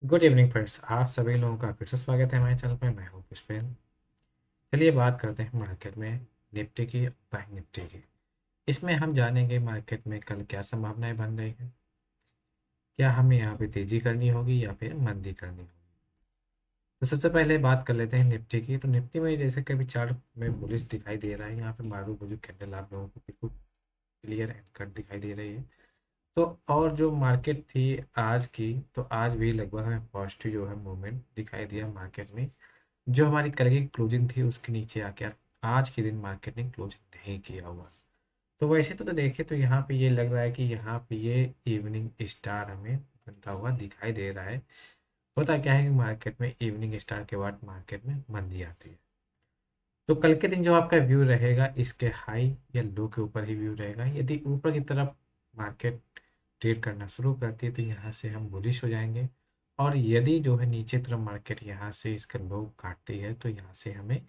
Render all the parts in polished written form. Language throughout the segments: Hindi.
गुड इवनिंग फ्रेंड्स, आप सभी लोगों का फिर से स्वागत है हमारे चैनल पे। मैं हूँ पुष्पेन। चलिए बात करते हैं मार्केट में निफ्टी की, बैंक निफ्टी की। इसमें हम जानेंगे मार्केट में कल क्या संभावनाएं बन रही है, क्या हमें यहाँ पे तेजी करनी होगी या फिर मंदी करनी होगी। तो सबसे पहले बात कर लेते हैं निफ्टी की। तो निफ्टी में जैसे कभी चार्ट में बुलिश दिखाई दे रहा है, यहाँ पे मारू बुजू कैंडल आप लोगों को बिल्कुल क्लियर एंड कट दिखाई दे रही है। तो और जो मार्केट थी आज की, तो आज भी लगभग हमें पॉजिटिव जो है मूवमेंट दिखाई दिया मार्केट में। जो हमारी कल की क्लोजिंग थी उसके नीचे आके आज के दिन मार्केट ने क्लोजिंग नहीं किया हुआ। तो वैसे तो देखें तो यहाँ पे ये लग रहा है कि यहाँ पे ये इवनिंग स्टार हमें बनता हुआ दिखाई दे रहा है। होता क्या है कि मार्केट में इवनिंग स्टार के बाद मार्केट में मंदी आती है। तो कल के दिन जो आपका व्यू रहेगा इसके हाई या लो के ऊपर ही व्यू रहेगा। यदि ऊपर की तरफ मार्केट ट्रेड करना शुरू करती है तो यहाँ से हम बुलिश हो जाएंगे। और यदि जो है नीचे तरफ मार्केट यहाँ से इसका लो काटती है तो यहाँ से हमें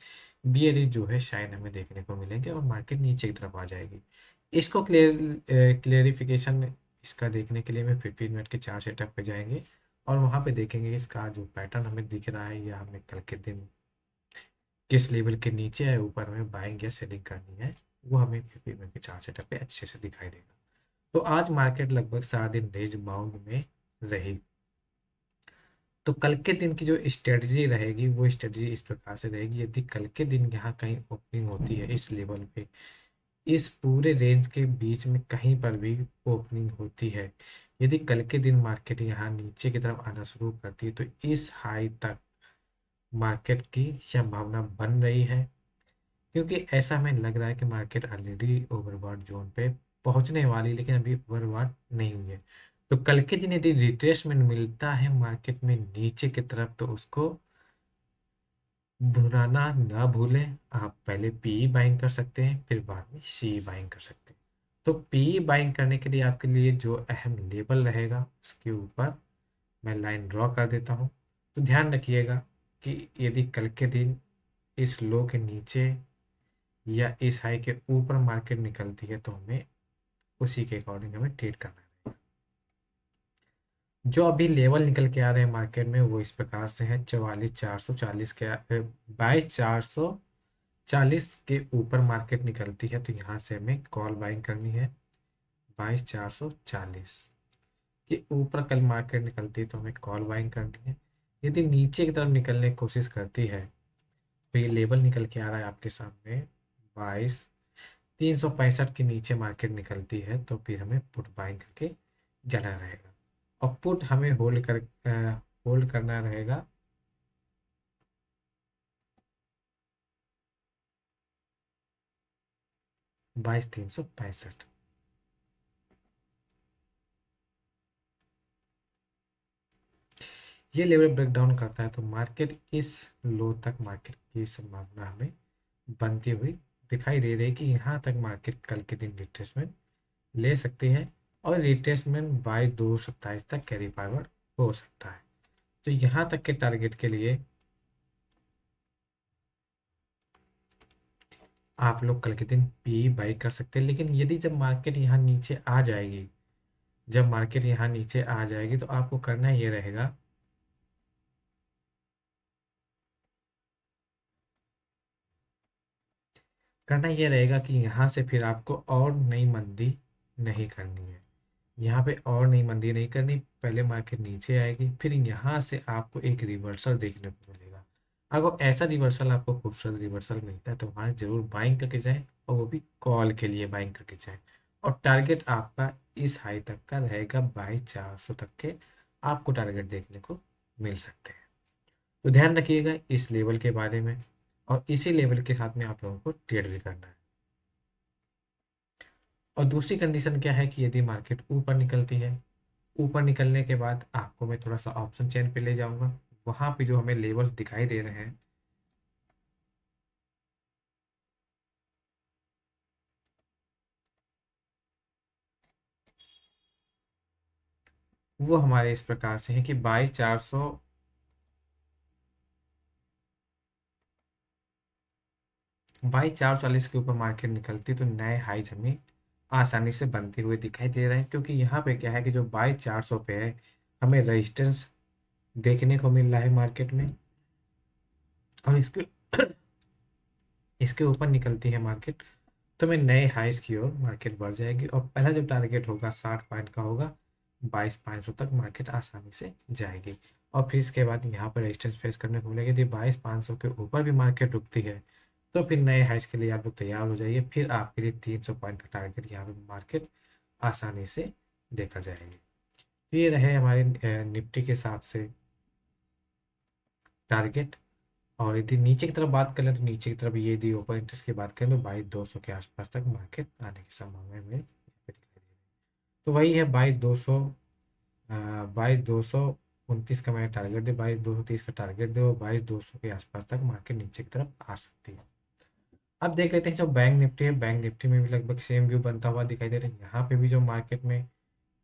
बियरिश जो है शायद हमें देखने को मिलेंगे और मार्केट नीचे की तरफ आ जाएगी। इसको क्लियरिफिकेशन इसका देखने के लिए मैं 15 मिनट के चार सेटअप पे जाएंगे और वहाँ पे देखेंगे इसका जो पैटर्न हमें दिख रहा है या हमें कल के दिन किस लेवल के नीचे है ऊपर हमें बाइंग या सेलिंग करनी है, वो हमें 15 मिनट के चार सेटअप पे अच्छे से दिखाई देगा। तो आज मार्केट लगभग सारा दिन रेंज बाउंड में रही। तो कल के दिन की जो स्ट्रेटजी रहेगी वो स्ट्रेटजी इस प्रकार से रहेगी। यदि कल के दिन यहाँ कहीं ओपनिंग होती है इस लेवल पे, इस पूरे रेंज के बीच में कहीं पर भी ओपनिंग होती है, यदि कल के दिन मार्केट यहाँ नीचे की तरफ आना शुरू करती है तो इस हाई तक मार्केट की संभावना बन रही है। क्योंकि ऐसा हमें लग रहा है कि मार्केट ऑलरेडी ओवरबॉट जोन पे पहुंचने वाली, लेकिन अभी ओवरबॉट नहीं हुई है। तो कल के दिन यदि रिट्रेसमेंट मिलता है मार्केट में नीचे की तरफ तो उसको भुनाना ना भूलें। आप पहले पीई बाइंग कर सकते हैं, फिर बाद में सी बाइंग कर सकते हैं। तो पीई बाइंग करने के लिए आपके लिए जो अहम लेवल रहेगा उसके ऊपर मैं लाइन ड्रॉ कर देता हूँ। तो ध्यान रखिएगा कि यदि कल के दिन इस लो के नीचे या इस हाई के ऊपर मार्केट निकलती है तो हमें उसी के अकॉर्डिंग हमें ट्रेड करना है। जो अभी लेवल निकल के आ रहे हैं मार्केट में वो इस प्रकार से है। 44,440 के 22,440 के ऊपर मार्केट निकलती है तो यहाँ से हमें कॉल बाइंग करनी है। 22,440 के ऊपर कल मार्केट निकलती है तो हमें कॉल बाइंग करनी है। यदि नीचे की तरफ निकलने की कोशिश करती है तो ये लेवल निकल के आ रहा है आपके सामने 22,365 के नीचे मार्केट निकलती है तो फिर हमें पुट बाइंग करके जाना रहेगा। और पुट हमें होल्ड करना रहेगा 22,365। ये लेवल ब्रेक डाउन करता है तो मार्केट इस लो तक मार्केट की संभावना हमें बनती हुई दिखाई दे रही है कि यहाँ तक मार्केट कल के दिन रिट्रेसमेंट ले सकती है और रिट्रेसमेंट बाय 2,27 तक कैरी फॉरवर्ड हो सकता है। तो यहाँ तक के टारगेट के लिए आप लोग कल के दिन पी बाई कर सकते हैं। लेकिन यदि जब मार्केट यहाँ नीचे आ जाएगी, जब मार्केट यहाँ नीचे आ जाएगी तो आपको करना ये रहेगा, करना ये रहेगा कि यहाँ से फिर आपको और नई मंदी नहीं करनी है। यहाँ पे और नई मंदी नहीं करनी, पहले मार्केट नीचे आएगी फिर यहाँ से आपको एक रिवर्सल देखने को मिलेगा। अगर ऐसा रिवर्सल आपको खूबसूरत रिवर्सल मिलता है तो वहाँ जरूर बाइंग करके जाएं और वो भी कॉल के लिए बाइंग करके जाएं। और टारगेट आपका इस हाई तक का रहेगा 22,400 तक के आपको टारगेट देखने को मिल सकते हैं। तो ध्यान रखिएगा इस लेवल के बारे में और इसी लेवल के साथ में आप लोगों को ट्रेड भी करना है। और दूसरी कंडीशन क्या है कि यदि मार्केट ऊपर निकलती है, ऊपर निकलने के बाद आपको मैं थोड़ा सा ऑप्शन चेन पे ले जाऊंगा। वहां पे जो हमें लेवल्स दिखाई दे रहे हैं वो हमारे इस प्रकार से हैं कि 22,440 के ऊपर मार्केट निकलती तो नए हाइज हमें आसानी से बनते हुए दिखाई दे रहे हैं। क्योंकि यहाँ पे क्या है कि जो 22,400 पे है हमें रेजिस्टेंस देखने को मिल रहा है मार्केट में, और इसके इसके ऊपर निकलती है मार्केट तो मैं नए हाइस की ओर मार्केट बढ़ जाएगी, और पहला जो टारगेट होगा 60 पॉइंट का होगा, 22,500 तक मार्केट आसानी से जाएगी। और फिर इसके बाद यहाँ पर रेजिस्टेंस फेस करने को मिलेगी। यदि 22,500 के ऊपर भी मार्केट रुकती है तो फिर नए हाइस के लिए आप लोग तैयार हो जाइए। फिर आपके लिए 300 पॉइंट का टारगेट यहाँ पे मार्केट आसानी से देखा जाएगी। तो ये रहे हमारे निफ्टी के हिसाब से टारगेट। और यदि नीचे की तरफ बात करें तो नीचे की तरफ ये यदि ओपन इंटरेस्ट की बात करें तो 22,200 के आसपास तक मार्केट आने की संभावना हमें यहाँ पे दिखाई दे रही है। तो वही है 22,200, 22,229 का मैंने टारगेट दिया, 22,230 का टारगेट दिया, और 22,200 के आसपास तक मार्केट नीचे की तरफ आ सकती है। अब देख लेते हैं जो बैंक निफ्टी है, बैंक निफ्टी में भी लगभग सेम व्यू बनता हुआ दिखाई दे रहा है। यहाँ पे भी जो मार्केट में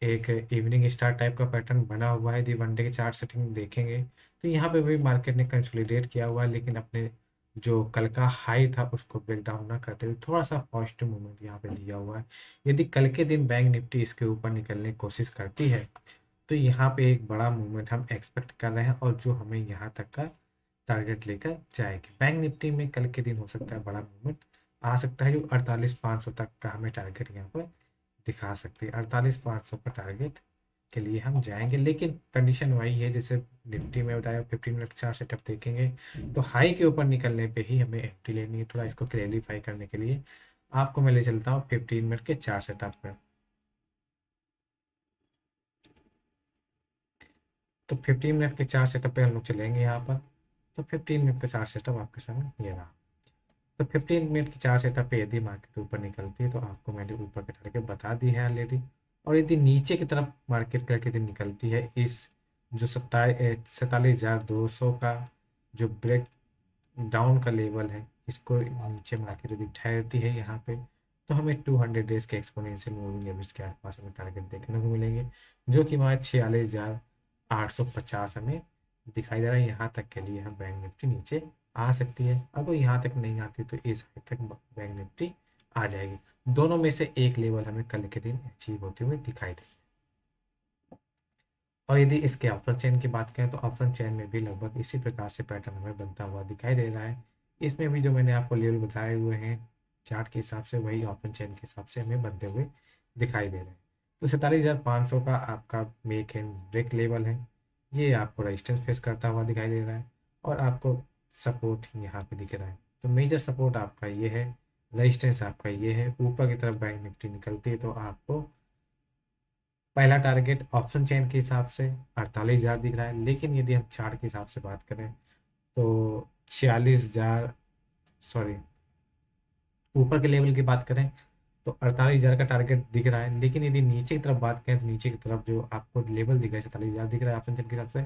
एक इवनिंग स्टार टाइप का पैटर्न बना हुआ है, यदि वनडे के चार्ट सेटिंग देखेंगे तो यहाँ पे भी मार्केट ने कंसोलिडेट किया हुआ है, लेकिन अपने जो कल का हाई था उसको ब्रेक डाउन ना करते हुए थोड़ा सा पॉजिटिव मूवमेंट यहाँ पे दिया हुआ है। यदि कल के दिन बैंक निफ्टी इसके ऊपर निकलने की कोशिश करती है तो यहाँ पे एक बड़ा मूवमेंट हम एक्सपेक्ट कर रहे हैं, और जो हमें यहाँ तक का टारगेट लेकर जाएगी। बैंक निफ्टी में कल के दिन हो सकता है बड़ा मूवमेंट आ सकता है, जो 48,500 तक का हमें टारगेट यहाँ पर दिखा सकते हैं। 48,500 का टारगेट के लिए हम जाएंगे, लेकिन कंडीशन वही है जैसे निफ्टी में बताया। 15 मिनट चार्ट सेटअप देखेंगे तो हाई के ऊपर निकलने पे ही हमें एंट्री लेनी है। थोड़ा इसको क्लैरिफाई करने के लिए आपको मैं ले चलता हूँ 15 मिनट के चार्ट सेटअप पर। तो 15 मिनट के चार्ट सेटअप पे हम लोग चलेंगे यहाँ पर। तो 15 मिनट का चार्ट सेटअप आपके सामने ये रहा। तो 15 मिनट की चार्ट सेटअप पे यदि मार्केट ऊपर निकलती है तो आपको मैंने ऊपर के टारगेट बता दी है ऑलरेडी। और यदि नीचे की तरफ मार्केट करके यदि निकलती है, इस जो 47,200 का जो ब्रेक डाउन का लेवल है, इसको नीचे मार्केट यदि ठहरती है यहाँ पे, तो हमें 200 डेज के एक्सपोनेंशियल मूविंग एवरेज के आसपास हमें टारगेट देखने को मिलेंगे, जो कि हमारे 46,850 हमें दिखाई दे रहा है। यहाँ तक के लिए हम बैंक निफ्टी नीचे आ सकती है। अगर यहाँ तक नहीं आती तो इस हद तक बैंक निफ्टी आ जाएगी। दोनों में से एक लेवल हमें कल के दिन अचीव होते हुए दिखाई दे। और यदि इसके ऑप्शन चेन की बात करें तो ऑप्शन चेन में भी लगभग इसी प्रकार से पैटर्न हमें बनता हुआ दिखाई दे रहा है। इसमें भी जो मैंने आपको लेवल बताए हुए हैं चार्ट के हिसाब से, वही ऑप्शन चेन के हिसाब से हमें बनते हुए दिखाई दे रहे हैं। तो 47,500 का आपका मेक एंड ब्रेक लेवल है, ये आपको रेजिस्टेंस फेस करता हुआ दिखाई दे रहा है, और आपको सपोर्ट यहाँ पे दिख रहा है। तो मेजर सपोर्ट आपका ये है, रेजिस्टेंस आपका ये है। ऊपर की तरफ बैंक निफ्टी निकलती है तो आपको पहला टारगेट ऑप्शन चेन के हिसाब से 48,000 दिख रहा है, लेकिन यदि हम चार्ट के हिसाब से बात करें तो 46,000, सॉरी, ऊपर के लेवल की बात करें तो 48,000 का टारगेट दिख रहा है। लेकिन यदि नीचे की तरफ बात करें तो नीचे की तरफ जो आपको लेवल दिख रहा है 47,000 दिख रहा है ऑप्शन चेन के हिसाब से।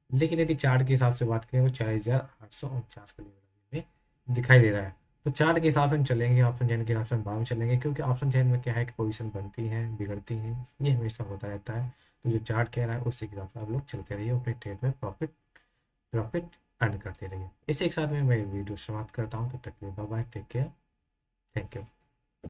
लेकिन यदि चार्ट के हिसाब से बात करें तो 40,849 का लेवल हमें दिखाई दे रहा है। तो चार्ट के हिसाब से हम चलेंगे, ऑप्शन चेन के हिसाब से हम बाद में चलेंगे, क्योंकि ऑप्शन चेन में क्या है कि पोजीशन बनती है बिगड़ती है, ये हमेशा होता रहता है। तो जो चार्ट कह रहा है उसी के हिसाब से आप लोग चलते रहिए, अपने ट्रेड में प्रॉफिट प्रॉफिट अर्न करते रहिए। इसी के साथ में मैं वीडियो समाप्त करता हूँ। तब तक के लिए bye bye, take care, thank you.